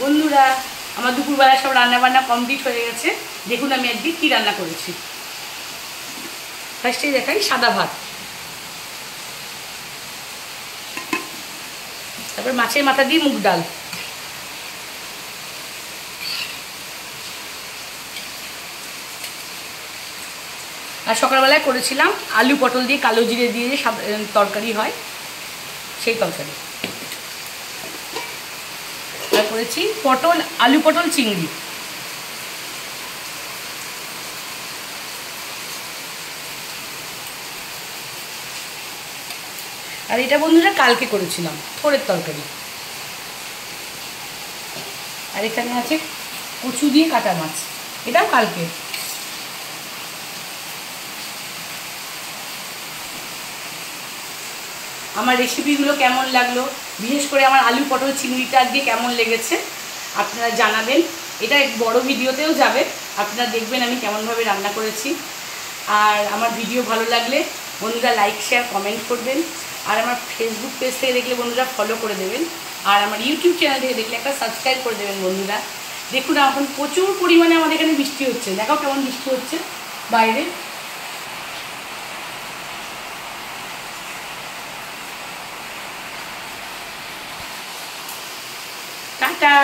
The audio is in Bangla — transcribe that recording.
বন্ধুরা, আমার দুপুরবেলা সব রান্নাবান্না কমপ্লিট হয়ে গেছে। দেখুন আমি আজকে কী রান্না করেছি। ফার্স্টে দেখাই সাদা ভাত, তারপর মাছের মাথা দিয়ে মুগ ডাল, আর সকালবেলায় করেছিলাম আলু পটল দিয়ে কালো জিরে দিয়ে যে তরকারি হয় সেই তরকারি। আর করেছি পটল আলু পটল চিংড়ি। আর এটা বন্ধুরা কালকে করেছিলাম থোড়ের তরকারি। আর এখানে আছে কচু দিয়ে কাটা মাছ, এটাও কালকে। আমার রেসিপিগুলো কেমন লাগলো, বিশেষ করে আমার আলু পটল চিংড়িটা দিয়ে কেমন লেগেছে আপনারা জানাবেন। এটা বড় ভিডিওতেও যাবে, আপনারা দেখবেন আমি কেমনভাবে রান্না করেছি। আর আমার ভিডিও ভালো লাগলে বন্ধুরা লাইক শেয়ার কমেন্ট করবেন। আর আমার ফেসবুক পেজ থেকে দেখলে বন্ধুরা ফলো করে দেবেন। আর আমার ইউটিউব চ্যানেল থেকে দেখলে একটা সাবস্ক্রাইব করে দেবেন বন্ধুরা। দেখুন এখন প্রচুর পরিমাণে আমাদের এখানে বৃষ্টি হচ্ছে, দেখাও কেমন বৃষ্টি হচ্ছে বাইরে। টাটা।